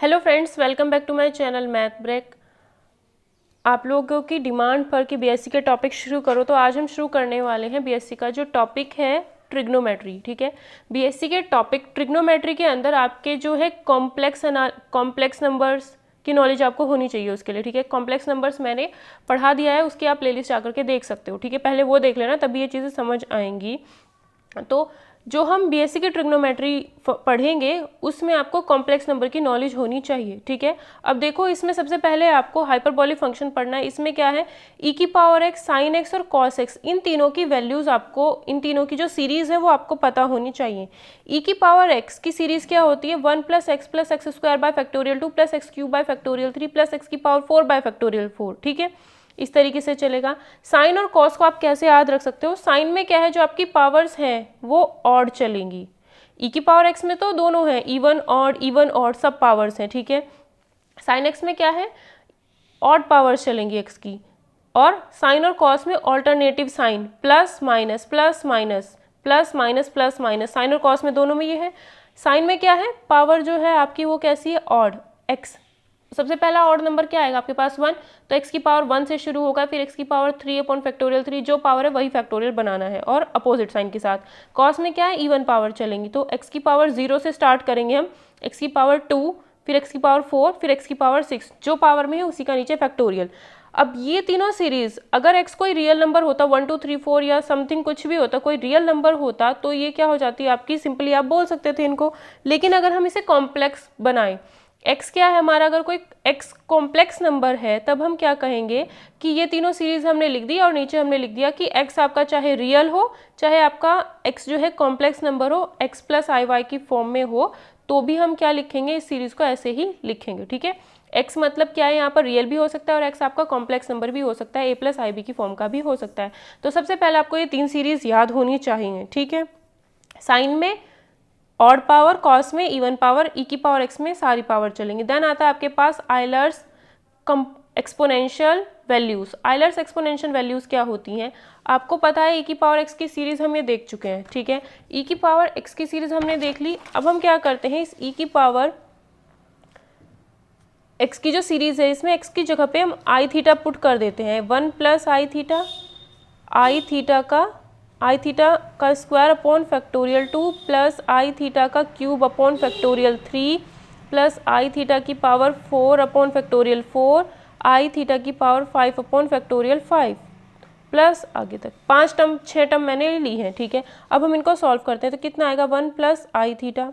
Hello friends, welcome back to my channel math break. आप लोगों की डिमांड पर कि बीएससी के टॉपिक शुरू करो, तो आज हम शुरू करने वाले हैं बीएससी का जो टॉपिक है ट्रिग्नोमेट्री। ठीक है, बीएससी के टॉपिक ट्रिग्नोमेट्री के अंदर आपके जो है कॉम्प्लेक्स नंबर्स की नॉलेज आपको होनी चाहिए उसके लिए। ठीक है, कॉम्प्लेक्स नंबर्स मैंने पढ़ा दिया है, उसकी आप प्लेलिस्ट आकर के देख सकते हो। ठीक है, पहले वो देख लेना, तभी ये चीज़ें समझ आएंगी। तो जो हम बीएससी की ट्रिग्नोमेट्री पढ़ेंगे उसमें आपको कॉम्प्लेक्स नंबर की नॉलेज होनी चाहिए। ठीक है, अब देखो इसमें सबसे पहले आपको हाइपरबोलिक फंक्शन पढ़ना है। इसमें क्या है, ई की पावर एक्स, साइन एक्स और कॉस एक्स, इन तीनों की वैल्यूज आपको, इन तीनों की जो सीरीज है वो आपको पता होनी चाहिए। ई की पावर एक्स की सीरीज क्या होती है, 1 + x square by factorial 2 + x cube by factorial 3 + x की पावर 4 बाय फैक्टोरियल 4। ठीक है, इस तरीके से चलेगा। साइन और कॉस को आप कैसे याद रख सकते हो, साइन में क्या है, जो आपकी पावर्स हैं वो ऑड चलेंगी। ई की पावर एक्स में तो दोनों हैं, इवन ऑड सब पावर्स हैं। ठीक है, साइन एक्स में क्या है, ऑड पावर्स चलेंगी एक्स की। और साइन और कॉस में alternative sign, plus minus plus minus plus minus plus minus, sine और कॉस में दोनों में ये है। साइन में क्या है, पावर जो है आपकी वो कैसी है, ऑड। एक्स सबसे पहला ऑड नंबर क्या आएगा आपके पास, 1, तो x की पावर 1 से शुरू होगा, फिर x की पावर 3/फैक्टोरियल 3, जो पावर है वही फैक्टोरियल बनाना है और अपोजिट साइन के साथ। कॉस में क्या है, इवन पावर चलेंगी, तो x की पावर 0 से स्टार्ट करेंगे हम, x की पावर 2, फिर x की पावर 4, फिर x की पावर 6, जो पावर में है उसी का नीचे फैक्टोरियल। अब ये तीनों सीरीज, अगर x कोई रियल नंबर होता, 1 2 3 4 या समथिंग कुछ भी होता, कोई रियल नंबर होता, तो ये क्या हो जाती है आपकी, सिंपली आप बोल सकते थे इनको। लेकिन अगर हम इसे कॉम्प्लेक्स बनाएं, x क्या है हमारा, अगर कोई x कॉम्प्लेक्स नंबर है, तब हम क्या कहेंगे कि ये तीनों सीरीज हमने लिख दी और नीचे हमने लिख दिया कि x आपका चाहे रियल हो, चाहे आपका x जो है कॉम्प्लेक्स नंबर हो, x + iy की फॉर्म में हो, तो भी हम क्या लिखेंगे, इस सीरीज को ऐसे ही लिखेंगे। ठीक है, x मतलब क्या है, यहाँ पर रियल भी हो सकता है और x आपका कॉम्प्लेक्स नंबर भी हो सकता है, a + ib की फॉर्म का भी हो सकता है। तो सबसे पहले आपको ये 3 सीरीज याद होनी चाहिए। ठीक है, साइन में ऑड पावर, कॉस में इवन पावर, ई की पावर एक्स में सारी पावर चलेंगी। देन आता है आपके पास Euler's exponential values. Euler's exponential values क्या होती हैं, आपको पता है, ई की पावर एक्स की सीरीज हम ये देख चुके हैं। ठीक है, ई की पावर एक्स की सीरीज हमने देख ली। अब हम क्या करते हैं, इस ई की पावर एक्स की जो सीरीज है, इसमें एक्स की जगह पे हम आई थीटा पुट कर देते हैं, 1 + आई थीटा, आई थीटा का square upon factorial 2 + i theta का cube upon factorial 3 + i theta की पावर 4 फैक्टोरियल 4, आई थीटा की पावर 5 फैक्टोरियल 5 प्लस आगे तक 5 टर्म 6 टर्म मैंने ली है। ठीक है, अब हम इनको सॉल्व करते हैं, तो कितना आएगा, 1 + आई थीटा,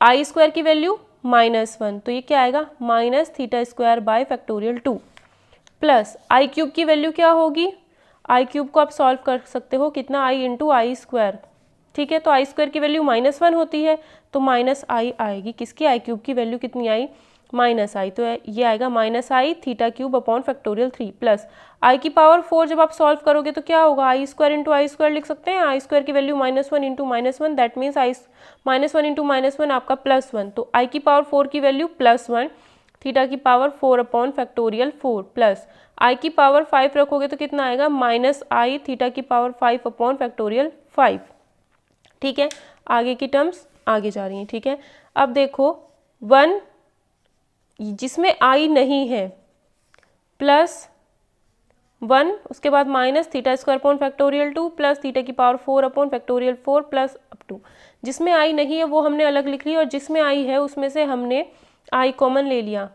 आई स्क्वायर की वैल्यू -1, तो ये क्या आएगा, -θ² by factorial 2 plus i cube की वैल्यू क्या होगी, आई क्यूब को आप सॉल्व कर सकते हो, कितना, आई × आई स्क्वायर। ठीक है, तो आई स्क्वायर की वैल्यू -1 होती है, तो -i आएगी, किसकी, आई क्यूब की वैल्यू कितनी आई, -i, तो ये आएगा -i θ³ फैक्टोरियल 3 प्लस आई की पावर 4। जब आप सॉल्व करोगे तो क्या होगा, आई स्क्वायर × आई स्क्वायर लिख सकते हैं, आई स्क्वायर की वैल्यू -1 × -1, दैट मीन्स आई -1 × -1 आपका +1, तो आई की पावर 4 की वैल्यू +1, थीटा की पावर 4 फैक्टोरियल 4 प्लस आई की पावर 5 रखोगे तो कितना आएगा, -i थीटा की पावर 5 फैक्टोरियल 5। ठीक है, आगे की टर्म्स आगे जा रही हैं। ठीक है, अब देखो 1 जिसमें i नहीं है, +1, उसके बाद -θ² फैक्टोरियल 2 प्लस थीटा की power 4 factorial 4 plus up to, जिसमें i नहीं है वो हमने अलग लिख लिया, और जिसमें i है उसमें से हमने i कॉमन ले लिया,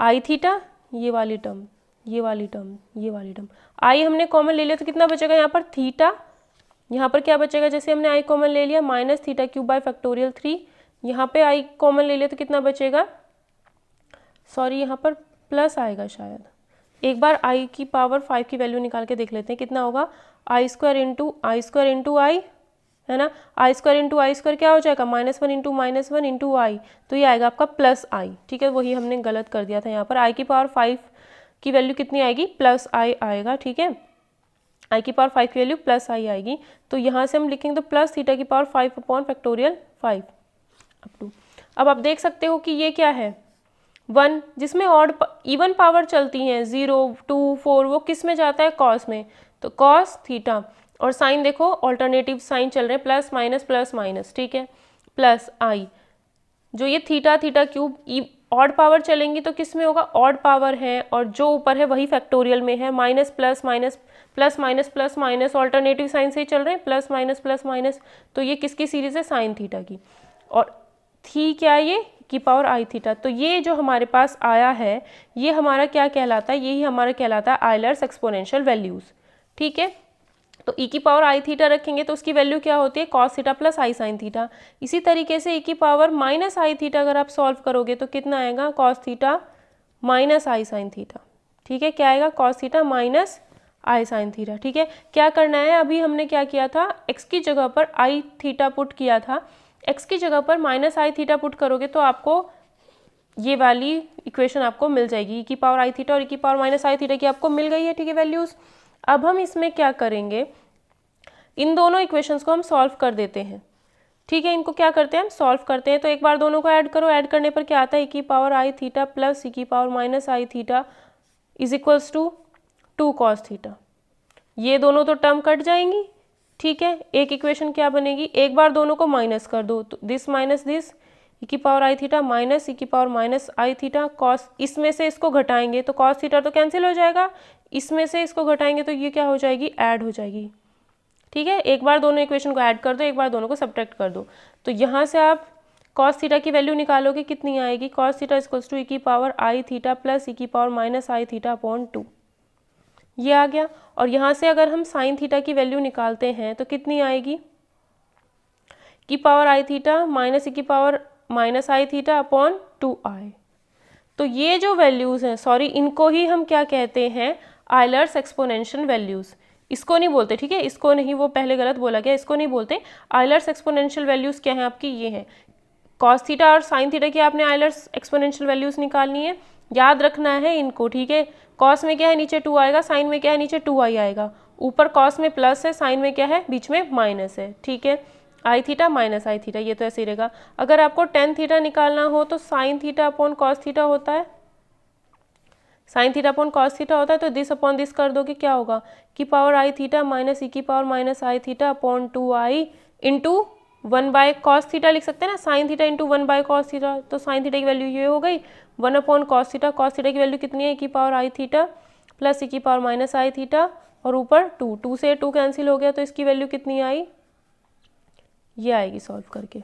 आई थीटा, ये वाली टर्म, ये वाली टर्म, ये वाली टर्म, आई हमने कॉमन ले लिया, तो कितना बचेगा यहाँ पर, थीटा, यहाँ पर क्या बचेगा, जैसे हमने आई कॉमन ले लिया, -θ³ बाय फैक्टोरियल 3, यहाँ पे आई कॉमन ले लिया तो कितना बचेगा, सॉरी यहाँ पर प्लस आएगा शायद, एक बार आई की पावर 5 की वैल्यू निकाल के देख लेते हैं, कितना होगा, आई स्क्वायर × आई, है ना, आई स्क्वायर × आई स्क्वायर क्या हो जाएगा, -1 × -1 × आई, तो ये आएगा आपका +i। ठीक है, वही हमने गलत कर दिया था, यहाँ पर आई की पावर 5 की वैल्यू कितनी आएगी, +i आएगा। ठीक है, आई की पावर 5 की वैल्यू +i आएगी, तो यहाँ से हम लिखेंगे तो प्लस थीटा की पावर 5 फैक्टोरियल 5 अप टू। अब आप देख सकते हो कि ये क्या है, 1 जिसमें ऑड इवन पावर चलती हैं, 0 2 4, वो किस में जाता है, कॉस में, तो कॉस थीटा, और साइन देखो ऑल्टरनेटिव साइन चल रहे हैं, प्लस माइनस। ठीक है, प्लस आई, जो ये थीटा क्यूब ऑड पावर चलेंगी तो किस में होगा, ऑड पावर है और जो ऊपर है वही फैक्टोरियल में है, minus plus minus plus minus plus minus alternative sign से ही चल रहे हैं, प्लस माइनस, तो ये किसकी सीरीज है, साइन थीटा की। और थी क्या है ये, की पावर आई थीटा। तो ये जो हमारे पास आया है ये हमारा क्या कहलाता है, यही हमारा कहलाता है आयलर्स एक्सपोनेंशियल वैल्यूज। ठीक है, तो ई की पावर आई थीटा रखेंगे तो उसकी वैल्यू क्या होती है, कॉस थीटा प्लस आई साइन थीटा। इसी तरीके से ई की पावर माइनस आई थीटा अगर आप सॉल्व करोगे तो कितना आएगा, कॉस थीटा माइनस आई साइन थीटा। ठीक है, क्या आएगा, कॉस थीटा माइनस आई साइन थीटा। ठीक है, क्या करना है, अभी हमने क्या किया था, एक्स की जगह पर आई थीटा पुट किया था, एक्स की जगह पर माइनस आई थीटा पुट करोगे तो आपको ये वाली इक्वेशन आपको मिल जाएगी, ई की पावर आई थीटा और ई की पावर माइनस आई थीटा की आपको मिल गई है। ठीक है वैल्यूज़, अब हम इसमें क्या करेंगे, इन दोनों इक्वेशंस को हम सॉल्व कर देते हैं। ठीक है, इनको क्या करते हैं, हम सॉल्व करते हैं। तो एक बार दोनों को ऐड करो, ऐड करने पर क्या आता है, ई की पावर आई थीटा प्लस ई की power minus I theta is equals to 2 cos theta. ये दोनों तो टर्म कट जाएंगी। ठीक है, एक इक्वेशन क्या बनेगी, एक बार दोनों को माइनस कर दो तो दिस माइनस दिस, ई की पावर आई थीटा माइनस ई की power minus I theta cos, इसमें से इसको घटाएंगे तो कॉस थीटा तो कैंसिल हो जाएगा, इसमें से इसको घटाएंगे तो ये क्या हो जाएगी, ऐड हो जाएगी। ठीक है, एक बार दोनों इक्वेशन को ऐड कर दो, एक बार दोनों को सब्ट्रैक्ट कर दो, तो यहाँ से आप कॉस थीटा की वैल्यू निकालोगे, कितनी आएगी, cos theta equals to e की पावर आई थीटा प्लस ई की power minus I theta upon 2, ये आ गया। और यहाँ से अगर हम साइन थीटा की वैल्यू निकालते हैं तो कितनी आएगी, की पावर आई थीटा माइनस ई की power minus I theta upon 2i। तो ये जो वैल्यूज़ हैं, सॉरी इनको ही हम क्या कहते हैं, आयलर्स एक्सपोनेंशियल वैल्यूज़। इसको नहीं बोलते, ठीक है, इसको नहीं, वो पहले गलत बोला गया, इसको नहीं बोलते। आयलर्स एक्सपोनेंशियल वैल्यूज़ क्या हैं आपकी, ये है कॉस थीटा और साइन थीटा की आपने आयलर्स एक्सपोनेंशियल वैल्यूज़ निकालनी है, याद रखना है इनको। ठीक है, कॉस में क्या है, नीचे 2 आएगा, साइन में क्या है, नीचे 2i आएगा, ऊपर कॉस में प्लस है, साइन में क्या है, बीच में माइनस है। ठीक है, आई थीटा माइनस आई थीटा, ये तो ऐसे ही रहेगा। अगर आपको टेन थीटा निकालना हो तो sine theta upon cos theta होता है, sine theta upon cos theta होता है, तो दिस अपॉन दिस कर दोगे, क्या होगा, की पावर आई थीटा माइनस ई की power minus I theta upon 2i into 1 by cos theta लिख सकते हैं ना, sine theta into 1 by cos theta, तो साइन थीटा की वैल्यू ये हो गई 1 upon cos theta, cos theta की वैल्यू कितनी है, ई की पावर आई थीटा प्लस ई की पावर माइनस आई थीटा और ऊपर 2 से 2 कैंसिल हो गया, तो इसकी वैल्यू कितनी आई, ये आएगी सॉल्व करके।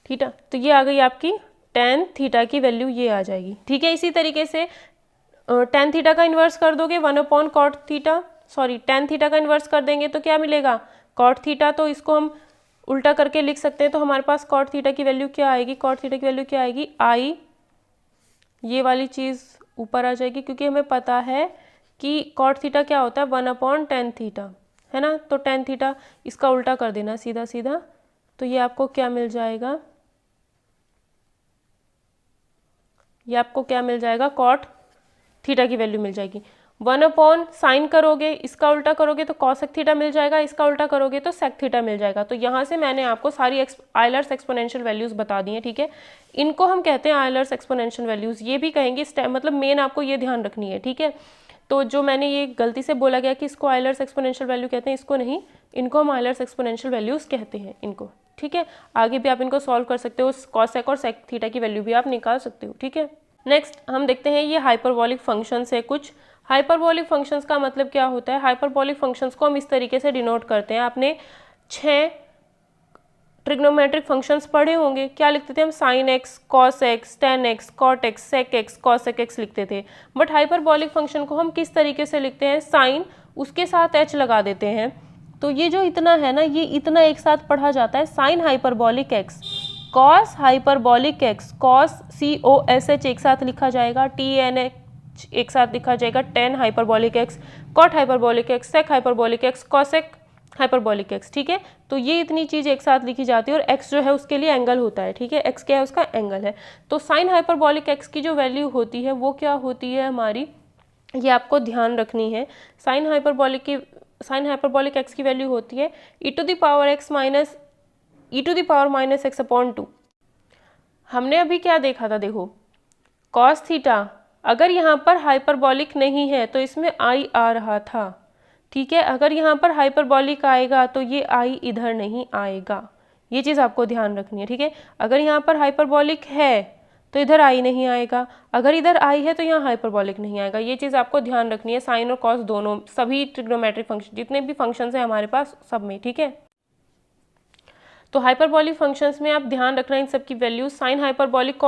ठीक है, तो ये आ गई आपकी टेन थीटा की वैल्यू, ये आ जाएगी। ठीक है, इसी तरीके से टेन थीटा का इन्वर्स कर दोगे 1 upon cot theta, sorry tan theta का इन्वर्स कर देंगे तो क्या मिलेगा, कॉट थीटा, तो इसको हम उल्टा करके लिख सकते हैं, तो हमारे पास कॉट थीटा की वैल्यू क्या आएगी, कॉट थीटा की वैल्यू क्या आएगी, आई, ये वाली चीज़ ऊपर आ जाएगी, क्योंकि हमें पता है कि कॉट थीटा क्या होता है 1 अपॉन टेन थीटा, है ना, तो टेन थीटा इसका उल्टा कर देना सीधा सीधा, तो ये आपको क्या मिल जाएगा, ये आपको क्या मिल जाएगा, कॉट थीटा की वैल्यू मिल जाएगी। 1 अपॉन साइन करोगे, इसका उल्टा करोगे तो कॉसेक थीटा मिल जाएगा, इसका उल्टा करोगे तो सेक थीटा मिल जाएगा। तो यहाँ से मैंने आपको सारी आयलर्स एक्सपोनेंशियल वैल्यूज़ बता दी हैं। ठीक है, इनको हम कहते हैं आयलर्स एक्सपोनेंशियल वैल्यूज़, ये भी कहेंगे, मतलब मेन आपको ये ध्यान रखनी है। ठीक है, तो जो मैंने ये गलती से बोला गया कि इसको आयलर्स एक्सपोनेंशियल वैल्यू कहते हैं, इसको नहीं, इनको हम आयलर्स एक्सपोनेंशियल वैल्यूज़ कहते हैं इनको। ठीक है, आगे भी आप इनको सॉल्व कर सकते हो, कॉसेक और सेक थीटा की वैल्यू भी आप निकाल सकते हो। ठीक है, नेक्स्ट हम देखते हैं ये हाइपरबॉलिक फंक्शंस है कुछ। हाइपरबॉलिक फंक्शंस का मतलब क्या होता है, हाइपरबॉलिक फंक्शंस को हम इस तरीके से डिनोट करते हैं, आपने 6 ट्रिग्नोमेट्रिक फंक्शंस पढ़े होंगे, क्या लिखते थे हम, sine X, cos X, tan X, cot X, sec X, cosec X लिखते थे। बट हाइपरबॉलिक फंक्शन को हम किस तरीके से लिखते हैं, साइन उसके साथ एच लगा देते हैं, तो ये जो इतना है ना, ये इतना एक साथ पढ़ा जाता है, sine hyperbolic x, cos hyperbolic x, cos COSH एक साथ लिखा जाएगा, TNH एक साथ लिखा जाएगा, tan hyperbolic x, cot hyperbolic x, sec hyperbolic x, cosec hyperbolic x. ठीक है, तो ये इतनी चीज़ एक साथ लिखी जाती है और एक्स जो है उसके लिए एंगल होता है। ठीक है, एक्स क्या है, उसका एंगल है। तो साइन हाइपरबॉलिक एक्स की जो वैल्यू होती है वो क्या होती है हमारी, ये आपको ध्यान रखनी है। साइन हाइपरबॉलिक एक्स की वैल्यू होती है e to the power minus X upon 2। हमने अभी क्या देखा था, देखो कॉस थीटा अगर यहाँ पर हाइपरबॉलिक नहीं है तो इसमें आई आ रहा था। ठीक है, अगर यहाँ पर हाइपरबॉलिक आएगा तो ये आई इधर नहीं आएगा, ये चीज़ आपको ध्यान रखनी है, ठीक है। अगर यहाँ पर हाइपरबॉलिक है तो इधर आई नहीं आएगा, अगर इधर आई है तो यहाँ हाइपरबॉलिक नहीं आएगा। ये चीज़ आपको ध्यान रखनी है, साइन और कॉस दोनों, सभी ट्रिग्नोमेट्रिक फंक्शन जितने भी फंक्शंस हैं हमारे पास सब में, ठीक है। तो हाइपरबॉलिक फंक्शंस में आप ध्यान रखना इन सब की values, sign hyperbolic,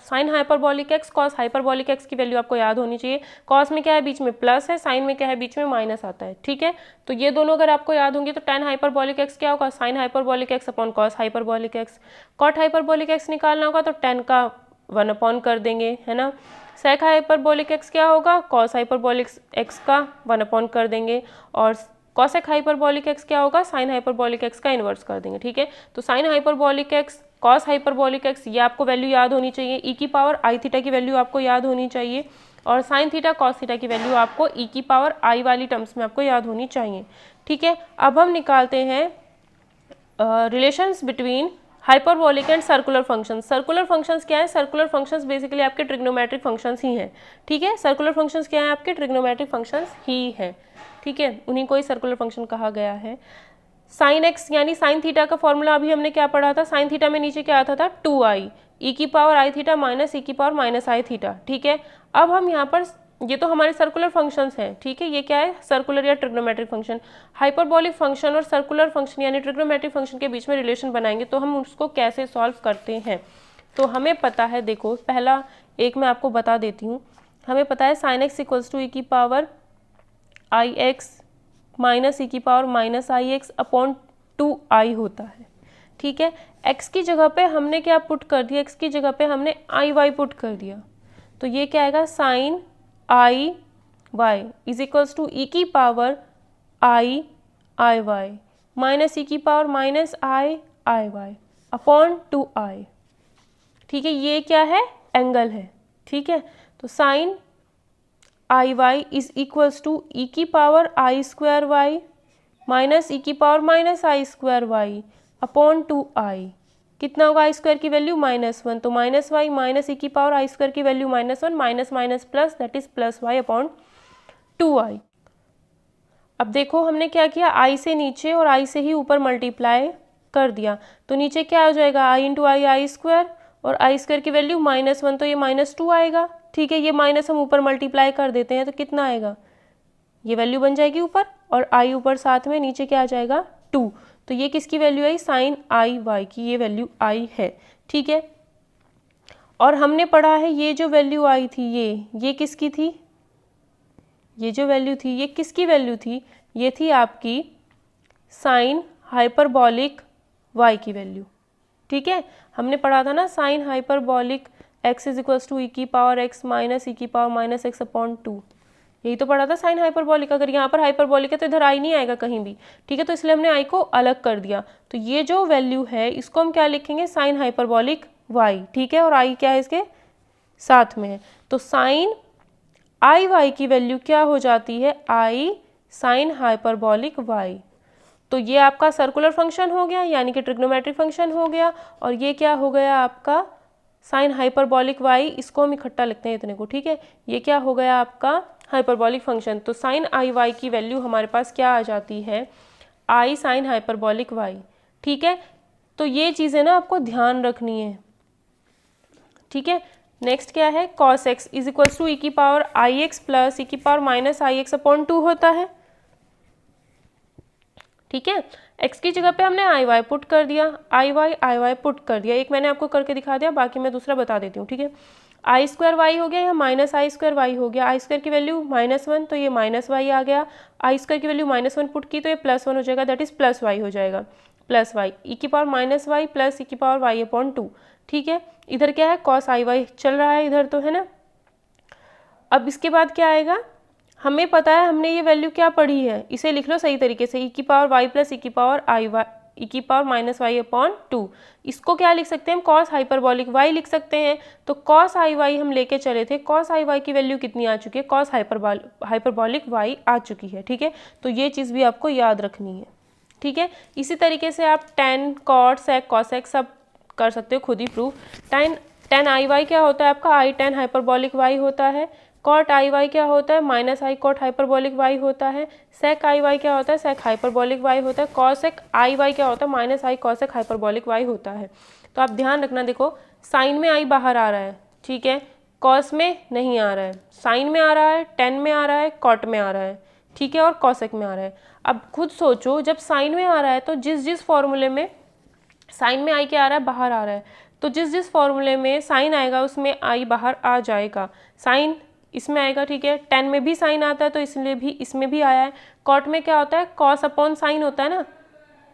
sign hyperbolic x, cos hyperbolic X की वैल्यू आपको याद होनी चाहिए। कॉस में क्या है, बीच में प्लस है, साइन में क्या है, बीच में माइनस आता है, ठीक है। तो ये दोनों अगर आपको याद होंगे तो टेन हाइपरबॉलिक एक्स क्या होगा, sine hyperbolic X upon cos hyperbolic x. Cot hyperbolic X निकालना होगा तो 10 का 1 अपॉन कर देंगे, है ना। सेक हाइपरबॉलिक एक्स क्या होगा, कॉस हाइपरबॉलिक एक्स का 1 अपॉन कर देंगे, और कॉसेक हाइपरबॉलिक एक्स क्या होगा, साइन हाइपरबॉलिक एक्स का इन्वर्स कर देंगे, ठीक है। तो sign hyperbolic x, cos hyperbolic x, ये आपको वैल्यू याद होनी चाहिए। ई की पावर आई थीटा की वैल्यू आपको याद होनी चाहिए, और साइन थीटा कॉस थीटा की वैल्यू आपको ई की पावर आई वाली टर्म्स में आपको याद होनी चाहिए, ठीक है। अब हम निकालते हैं relations between hyperbolic and circular functions. Circular functions क्या है, सर्कुलर फंक्शंस बेसिकली आपके ट्रिग्नोमेट्रिक फंक्शंस ही हैं, ठीक है। सर्कुलर फंक्शंस क्या है, आपके ट्रिग्नोमेट्रिक फंक्शंस ही हैं, ठीक है, उन्हीं को ही सर्कुलर फंक्शन कहा गया है। साइन एक्स यानी साइन थीटा का फॉर्मूला अभी हमने क्या पढ़ा था, साइन थीटा में नीचे क्या आता था, 2i ई की पावर आई थीटा माइनस ई की पावर माइनस आई थीटा, ठीक है। अब हम यहाँ पर, ये तो हमारे सर्कुलर फंक्शंस हैं, ठीक है, ये क्या है, सर्कुलर या ट्रिग्नोमेट्रिक फंक्शन। हाइपरबॉलिक फंक्शन और सर्कुलर फंक्शन यानी ट्रिग्नोमेट्रिक फंक्शन के बीच में रिलेशन बनाएंगे तो हम उसको कैसे सॉल्व करते हैं। तो हमें पता है, देखो पहला एक मैं आपको बता देती हूँ, हमें पता है sine x equals to e की पावर आई एक्स माइनस ई की power minus i x upon 2i होता है, ठीक है। x की जगह पे हमने क्या पुट कर दिया, x की जगह पे हमने आई वाई पुट कर दिया, तो ये क्या आएगा, sine i y is equals to e की पावर आई वाई माइनस ई की power minus i y upon 2i, ठीक है। ये क्या है, एंगल है, ठीक है। तो sine i y is equals to e की पावर आई स्क्वायर वाई माइनस ई की power minus i square y upon 2i। कितना होगा, आई स्क्वायर की वैल्यू -1, तो माइनस वाई माइनस ई की पावर आई स्क्वायर की value -1 minus minus plus, that is plus Y upon 2i। अब देखो हमने क्या किया, आई से नीचे और आई से ही ऊपर मल्टीप्लाई कर दिया, तो नीचे क्या हो जाएगा, आई इंटू आई स्क्वायर, और आई स्क्वायर की वैल्यू -1 तो ये -2 आएगा, ठीक है। ये माइनस हम ऊपर मल्टीप्लाई कर देते हैं तो कितना आएगा, ये वैल्यू बन जाएगी ऊपर, और आई ऊपर साथ में, नीचे क्या आ जाएगा 2, तो ये किसकी value I, sign i Y की ये वैल्यू आई है, ठीक है। और हमने पढ़ा है ये जो वैल्यू आई थी ये किसकी थी, ये जो वैल्यू थी ये किसकी वैल्यू थी, ये थी आपकी साइन हाइपरबॉलिक वाई की वैल्यू, ठीक है। हमने पढ़ा था ना, sine hyperbolic x is equals to e की पावर एक्स माइनस ई की पावर माइनस एक्स अपॉन 2, यही तो पढ़ा था साइन हाइपरबॉलिक। अगर यहाँ पर हाइपरबॉलिक है तो इधर आई नहीं आएगा कहीं भी, ठीक है, तो इसलिए हमने आई को अलग कर दिया। तो ये जो वैल्यू है इसको हम क्या लिखेंगे, साइन हाइपरबॉलिक वाई, ठीक है, और आई क्या है इसके साथ में है, तो साइन आई वाई की वैल्यू क्या हो जाती है, आई साइन हाइपरबॉलिक वाई। तो ये आपका सर्कुलर फंक्शन हो गया यानी कि ट्रिग्नोमेट्रिक फंक्शन हो गया, और ये क्या हो गया आपका साइन हाइपरबॉलिक वाई, इसको हम इकट्ठा लिखते हैं इतने को, ठीक है। ये क्या हो गया आपका हाइपरबॉलिक फंक्शन। तो साइन आई वाई की वैल्यू हमारे पास क्या आ जाती है, आई साइन हाइपरबॉलिक वाई, ठीक है। तो ये चीज़ें ना आपको ध्यान रखनी है, ठीक है। नेक्स्ट क्या है, cos x is equals to e की पावर आई एक्स प्लस ई की power minus i x upon 2 होता है, ठीक है। x की जगह पे हमने आई वाई पुट कर दिया, आई वाई पुट कर दिया, एक मैंने आपको करके दिखा दिया, बाकी मैं दूसरा बता देती हूँ, ठीक है। आई स्क्वायर वाई हो गया या माइनस आई स्क्वायर वाई हो गया, आई स्क्वायर की वैल्यू -1 तो ये माइनस वाई आ गया, आई स्क्वायर की वैल्यू -1 पुट की तो ये +1 हो जाएगा, दैट इज प्लस वाई हो जाएगा, प्लस वाई ई की पावर माइनस वाई प्लस ई की पावर वाई अपॉन 2, ठीक है। इधर क्या है, कॉस आई वाई चल रहा है इधर तो, है ना। अब इसके बाद क्या आएगा, हमें पता है हमने ये वैल्यू क्या पढ़ी है, इसे लिख लो सही तरीके से, ई की पावर वाई प्लस ई की पावर आई वाई ई की पावर माइनस वाई अपॉन 2, इसको क्या लिख सकते हैं हम, कॉस हाइपरबॉलिक वाई लिख सकते हैं। तो कॉस आई वाई हम लेके चले थे, कॉस आई वाई की वैल्यू कितनी आ चुकी है, कॉस हाइपरबॉलिक वाई आ चुकी है, ठीक है। तो ये चीज़ भी आपको याद रखनी है, ठीक है। इसी तरीके से आप टेन कॉट सेक कॉसेक सब कर सकते हो खुद ही प्रूफ। टेन आई वाई क्या होता है आपका, आई टेन हाइपरबॉलिक वाई होता है, कॉट आई वाई क्या होता है, minus I cot hyperbolic Y होता है। सेक आई वाई क्या होता है, सेक हाइपरबोलिक वाई होता है। कॉसेक आई वाई क्या होता है, माइनस आई कॉसेक हाइपरबोलिक वाई होता है। तो आप ध्यान रखना, देखो साइन में आई बाहर आ रहा है, ठीक है, कॉस में नहीं आ रहा है, साइन में आ रहा है, टेन में आ रहा है, कॉट में आ रहा है, ठीक है, और कॉसेक में आ रहा है। अब खुद सोचो, जब साइन में आ रहा है तो जिस जिस फॉर्मूले में साइन में आई क्या आ रहा है, बाहर आ रहा है, तो जिस जिस फॉर्मूले में साइन आएगा उसमें आई बाहर आ जाएगा। साइन इसमें आएगा, ठीक है, टेन में भी साइन आता है तो इसलिए भी इसमें भी आया है। कॉट में क्या होता है, कॉस अपॉन साइन होता है ना,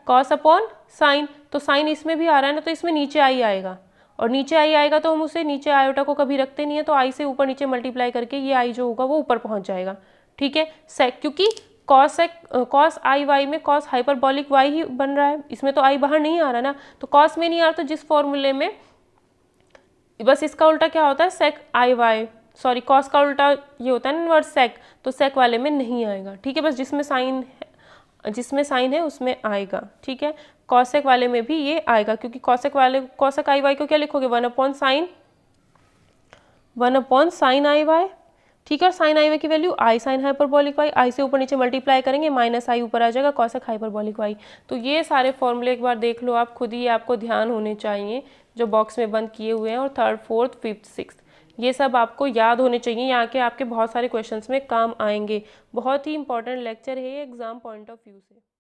कॉस अपॉन साइन, तो साइन इसमें भी आ रहा है ना, तो इसमें नीचे आई आएगा, और नीचे आई आएगा तो हम उसे नीचे आयोटा को कभी रखते नहीं है, तो आई से ऊपर नीचे मल्टीप्लाई करके ये आई जो होगा वो ऊपर पहुंच जाएगा, ठीक है। सेक, क्योंकि कॉस आई वाई में कॉस हाइपरबोलिक वाई ही बन रहा है, इसमें तो आई बाहर नहीं आ रहा ना, तो कॉस में नहीं आ रहा, तो जिस फॉर्मूले में बस इसका उल्टा क्या होता है, सेक आई वाई, सॉरी कॉस का उल्टा ये होता है ना इनवर्स सेक, तो सेक वाले में नहीं आएगा, ठीक है, बस जिसमें साइन है उसमें आएगा, ठीक है। कॉसेक वाले में भी ये आएगा, क्योंकि कॉसेक आई वाई को क्या लिखोगे, 1/साइन आई वाई, ठीक है, और साइन आई वाई की वैल्यू आई साइन हाइपरबोलिक वाई, आई से ऊपर नीचे मल्टीप्लाई करेंगे, माइनस आई ऊपर आ जाएगा कॉसेक हाइपरबोलिक वाई। तो ये सारे फॉर्मूले एक बार देख लो आप खुद ही, आपको ध्यान होने चाहिए जो बॉक्स में बंद किए हुए हैं, और थर्ड फोर्थ फिफ्थ सिक्स्थ ये सब आपको याद होने चाहिए, यहाँ के आपके बहुत सारे क्वेश्चंस में काम आएंगे। बहुत ही इंपॉर्टेंट लेक्चर है ये एग्जाम पॉइंट ऑफ व्यू से।